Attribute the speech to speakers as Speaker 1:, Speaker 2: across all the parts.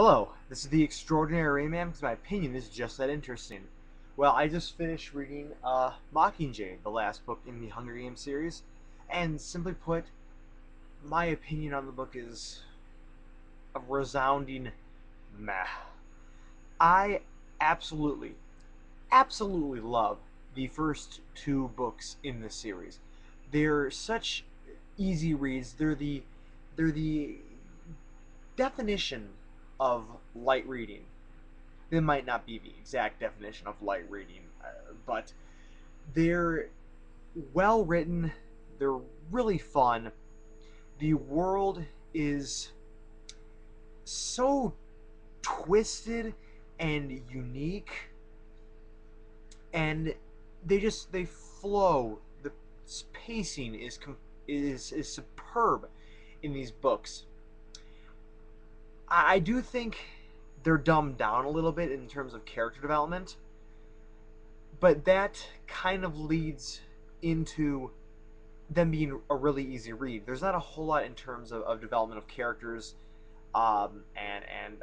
Speaker 1: Hello, this is the Extraordinary Man because my opinion is just that interesting. Well, I just finished reading Mockingjay, the last book in the Hunger Games series, and simply put, my opinion on the book is a resounding meh. I absolutely, absolutely love the first two books in this series. They're such easy reads. They're the definition of light reading. It might not be the exact definition of light reading, but they're well written. They're really fun. The world is so twisted and unique, and they flow. The pacing is superb in these books. I do think they're dumbed down a little bit in terms of character development, but that kind of leads into them being a really easy read. There's not a whole lot in terms of development of characters, and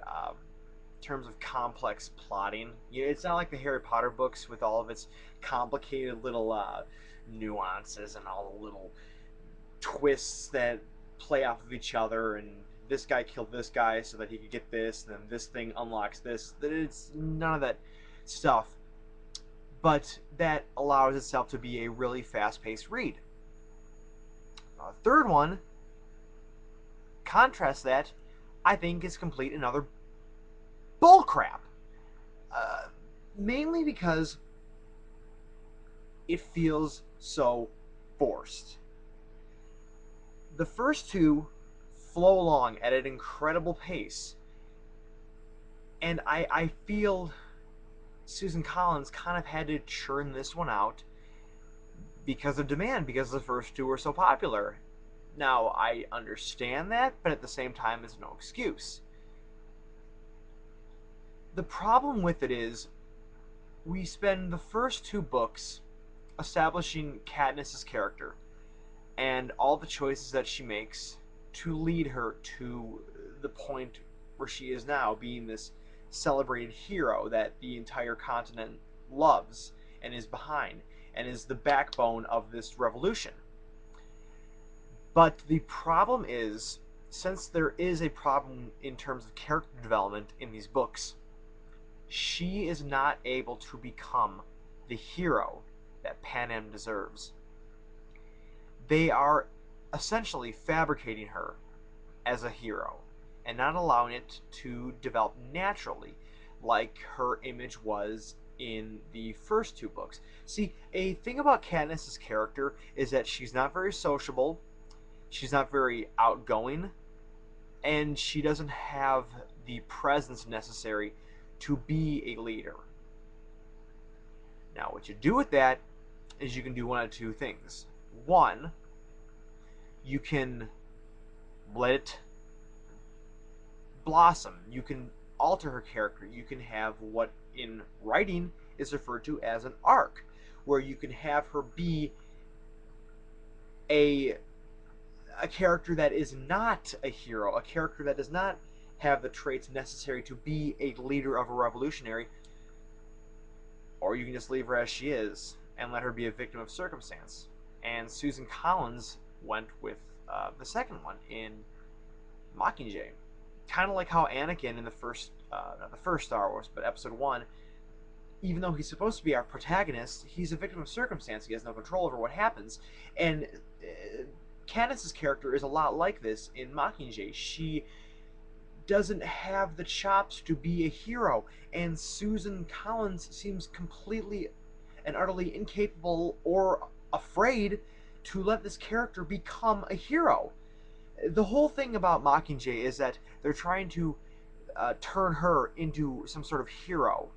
Speaker 1: terms of complex plotting. It's not like the Harry Potter books with all of its complicated little nuances and all the little twists that play off of each other, and this guy killed this guy so that he could get this, and then this thing unlocks this. It's none of that stuff, but that allows itself to be a really fast-paced read. Third one, contrast that, I think is complete and utter bullcrap. Uh, Mainly because it feels so forced. The first two flow along at an incredible pace, and I feel Susan Collins kind of had to churn this one out because of demand, because the first two were so popular. Now, I understand that, but at the same time, it's no excuse. The problem with it is, we spend the first two books establishing Katniss's character and all the choices that she makes to lead her to the point where she is now, being this celebrated hero that the entire continent loves and is behind, and is the backbone of this revolution. But the problem is, since there is a problem in terms of character development in these books, she is not able to become the hero that Panem deserves. They are essentially fabricating her as a hero and not allowing it to develop naturally like her image was in the first two books. See, a thing about Katniss's character is that she's not very sociable, she's not very outgoing, and she doesn't have the presence necessary to be a leader. Now, what you do with that is you can do one of two things. One, you can let it blossom. You can alter her character. You can have what in writing is referred to as an arc, where you can have her be a character that is not a hero, a character that does not have the traits necessary to be a leader of a revolutionary, or you can just leave her as she is and let her be a victim of circumstance. And Susan Collins went with the second one in Mockingjay. Kind of like how Anakin in the first, not the first Star Wars, but Episode 1, even though he's supposed to be our protagonist, he's a victim of circumstance. He has no control over what happens. And Katniss's character is a lot like this in Mockingjay. She doesn't have the chops to be a hero, and Susan Collins seems completely and utterly incapable or afraid to let this character become a hero. The whole thing about Mockingjay is that they're trying to turn her into some sort of hero,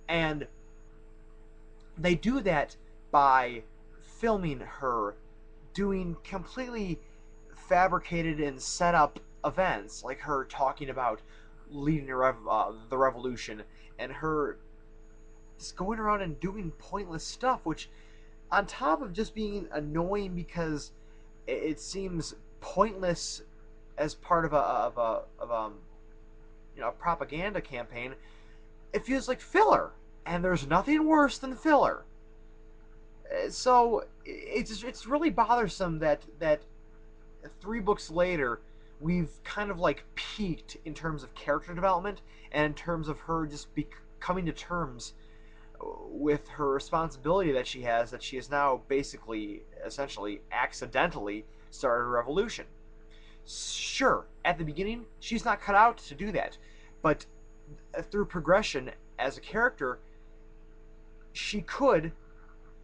Speaker 1: and they do that by filming her doing completely fabricated and set up events, like her talking about leading the revolution, and her just going around and doing pointless stuff, which, on top of just being annoying because it seems pointless as part of a propaganda campaign, it feels like filler, and there's nothing worse than filler. So it's really bothersome that 3 books later we've kind of like peaked in terms of character development and in terms of her just coming to terms with her responsibility that she has, that she has now basically, essentially, accidentally started a revolution. Sure, at the beginning, she's not cut out to do that, but through progression as a character, she could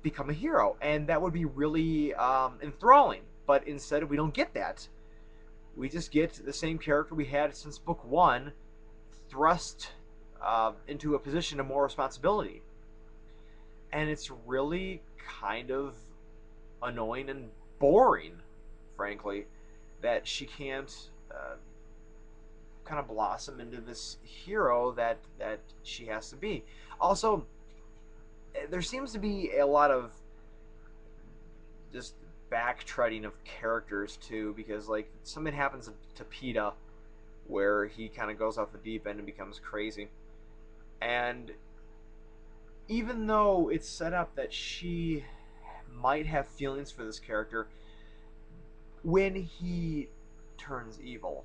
Speaker 1: become a hero, and that would be really enthralling. But instead, we don't get that. We just get the same character we had since book one, thrust into a position of more responsibility. And it's really kind of annoying and boring, frankly, that she can't kind of blossom into this hero that she has to be. Also, there seems to be a lot of just back-treading of characters too, because like something happens to Peta where he kind of goes off the deep end and becomes crazy, and even though it's set up that she might have feelings for this character, when he turns evil,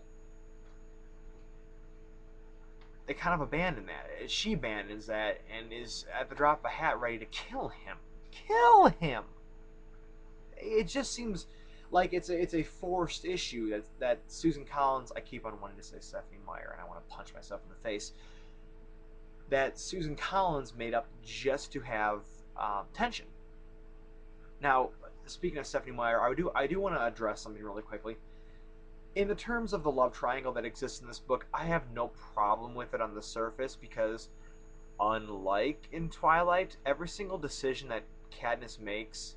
Speaker 1: they kind of abandon that. She abandons that and is at the drop of a hat ready to kill him. Kill him! It just seems like it's a forced issue that Susan Collins, I keep on wanting to say Stephanie Meyer and I want to punch myself in the face, that Susan Collins made up just to have tension. Now, speaking of Stephanie Meyer, I do want to address something really quickly. In the terms of the love triangle that exists in this book, I have no problem with it on the surface because, unlike in Twilight, every single decision that Katniss makes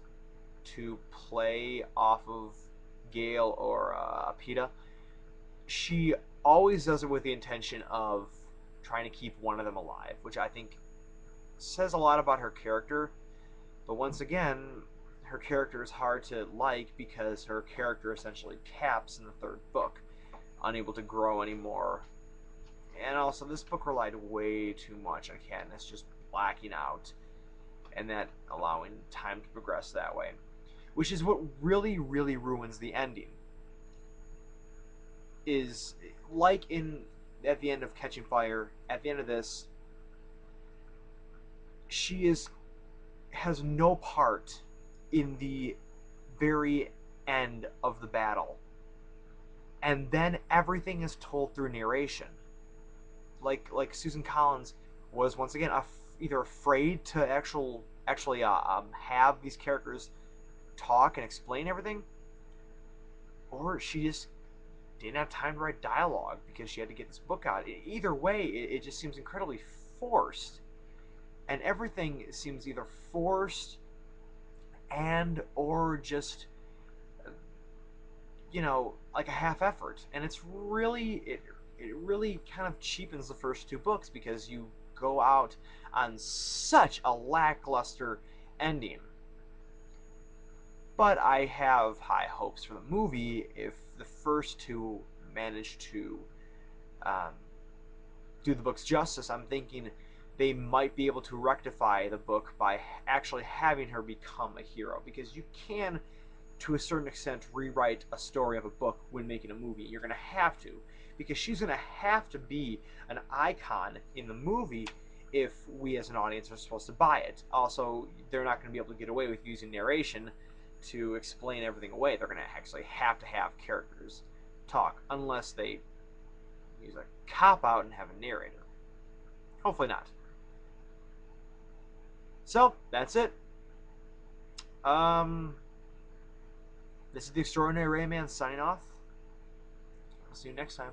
Speaker 1: to play off of Gale or Peta, she always does it with the intention of trying to keep one of them alive, which I think says a lot about her character. But once again, her character is hard to like because her character essentially caps in the 3rd book, unable to grow anymore. And also, this book relied way too much on Katniss just blacking out and that allowing time to progress that way, which is what really, really ruins the ending. Is like in at the end of Catching Fire, at the end of this, she has no part in the very end of the battle, and then everything is told through narration. Like Susan Collins was once again either afraid to actually have these characters talk and explain everything, or she just didn't have time to write dialogue because she had to get this book out. Either way, it just seems incredibly forced, and everything seems either forced and or just like a half effort, and it really kind of cheapens the first 2 books because you go out on such a lackluster ending. But I have high hopes for the movie if the first 2 manage to um, do the book's justice. I'm thinking they might be able to rectify the book by actually having her become a hero, because you can, to a certain extent, rewrite a story of a book when making a movie. You're going to have to, because she's going to have to be an icon in the movie if we as an audience are supposed to buy it. Also, they're not going to be able to get away with using narration to explain everything away. They're going to actually have to have characters talk, unless they use a cop out and have a narrator. Hopefully not. So that's it. Um, this is the Extraordinary Rayman signing off. I'll see you next time.